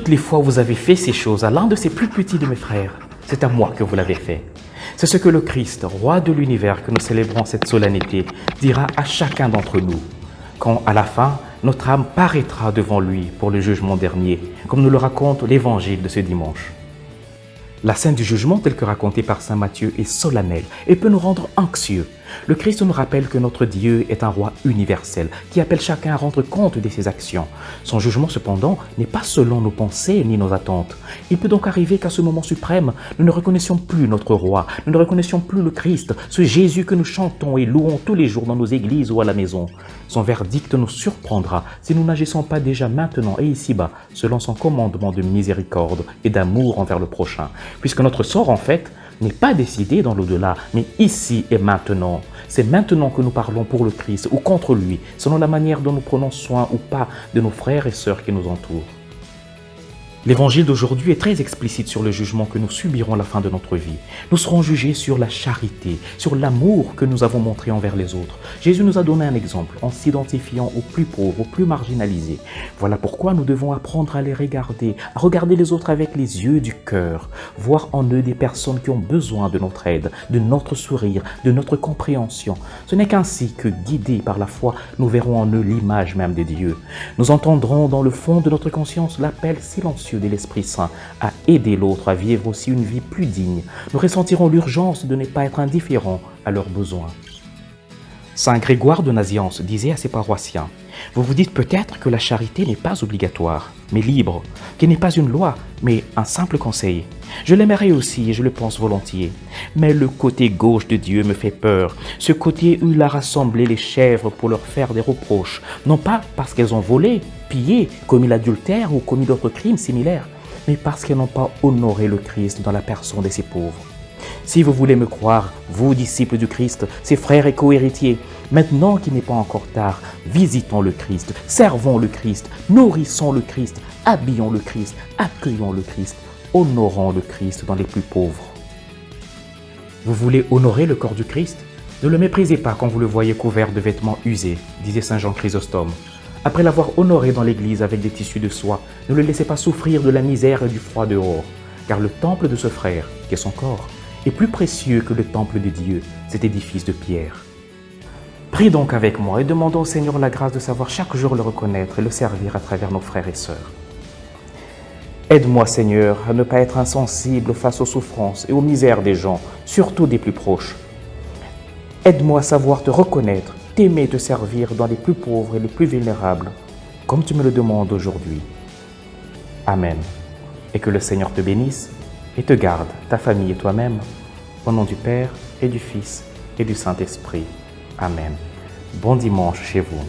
toutes les fois où vous avez fait ces choses à l'un de ces plus petits de mes frères, c'est à moi que vous l'avez fait. C'est ce que le Christ, roi de l'univers que nous célébrons cette solennité, dira à chacun d'entre nous, quand à la fin, notre âme paraîtra devant lui pour le jugement dernier, comme nous le raconte l'évangile de ce dimanche. La scène du jugement telle que racontée par saint Matthieu est solennelle et peut nous rendre anxieux. Le Christ nous rappelle que notre Dieu est un roi universel qui appelle chacun à rendre compte de ses actions. Son jugement cependant n'est pas selon nos pensées ni nos attentes. Il peut donc arriver qu'à ce moment suprême, nous ne reconnaissions plus notre roi, nous ne reconnaissions plus le Christ, ce Jésus que nous chantons et louons tous les jours dans nos églises ou à la maison. Son verdict nous surprendra si nous n'agissons pas déjà maintenant et ici-bas selon son commandement de miséricorde et d'amour envers le prochain. Puisque notre sort, en fait, n'est pas décidé dans l'au-delà, mais ici et maintenant. C'est maintenant que nous parlons pour le Christ ou contre lui, selon la manière dont nous prenons soin ou pas de nos frères et sœurs qui nous entourent. L'évangile d'aujourd'hui est très explicite sur le jugement que nous subirons à la fin de notre vie. Nous serons jugés sur la charité, sur l'amour que nous avons montré envers les autres. Jésus nous a donné un exemple en s'identifiant aux plus pauvres, aux plus marginalisés. Voilà pourquoi nous devons apprendre à les regarder, à regarder les autres avec les yeux du cœur, voir en eux des personnes qui ont besoin de notre aide, de notre sourire, de notre compréhension. Ce n'est qu'ainsi que, guidés par la foi, nous verrons en eux l'image même de Dieu. Nous entendrons dans le fond de notre conscience l'appel silencieux de l'Esprit Saint à aider l'autre à vivre aussi une vie plus digne. Nous ressentirons l'urgence de ne pas être indifférents à leurs besoins. Saint Grégoire de Nazianze disait à ses paroissiens, « Vous vous dites peut-être que la charité n'est pas obligatoire, mais libre, qu'elle n'est pas une loi, mais un simple conseil. Je l'aimerais aussi et je le pense volontiers. Mais le côté gauche de Dieu me fait peur, ce côté où il a rassemblé les chèvres pour leur faire des reproches, non pas parce qu'elles ont volé, pillé, commis l'adultère ou commis d'autres crimes similaires, mais parce qu'elles n'ont pas honoré le Christ dans la personne de ces pauvres. Si vous voulez me croire, vous, disciples du Christ, ses frères et co-héritiers, maintenant qu'il n'est pas encore tard, visitons le Christ, servons le Christ, nourrissons le Christ, habillons le Christ, accueillons le Christ, honorons le Christ dans les plus pauvres. Vous voulez honorer le corps du Christ? Ne le méprisez pas quand vous le voyez couvert de vêtements usés, disait saint Jean Chrysostome. Après l'avoir honoré dans l'église avec des tissus de soie, ne le laissez pas souffrir de la misère et du froid dehors, car le temple de ce frère, qui est son corps, est plus précieux que le temple de Dieu, cet édifice de pierre. Prie donc avec moi et demandons au Seigneur la grâce de savoir chaque jour le reconnaître et le servir à travers nos frères et sœurs. Aide-moi, Seigneur, à ne pas être insensible face aux souffrances et aux misères des gens, surtout des plus proches. Aide-moi à savoir te reconnaître, t'aimer et te servir dans les plus pauvres et les plus vulnérables, comme tu me le demandes aujourd'hui. Amen. Et que le Seigneur te bénisse et te garde, ta famille et toi-même, au nom du Père et du Fils et du Saint-Esprit. Amen. Bon dimanche chez vous.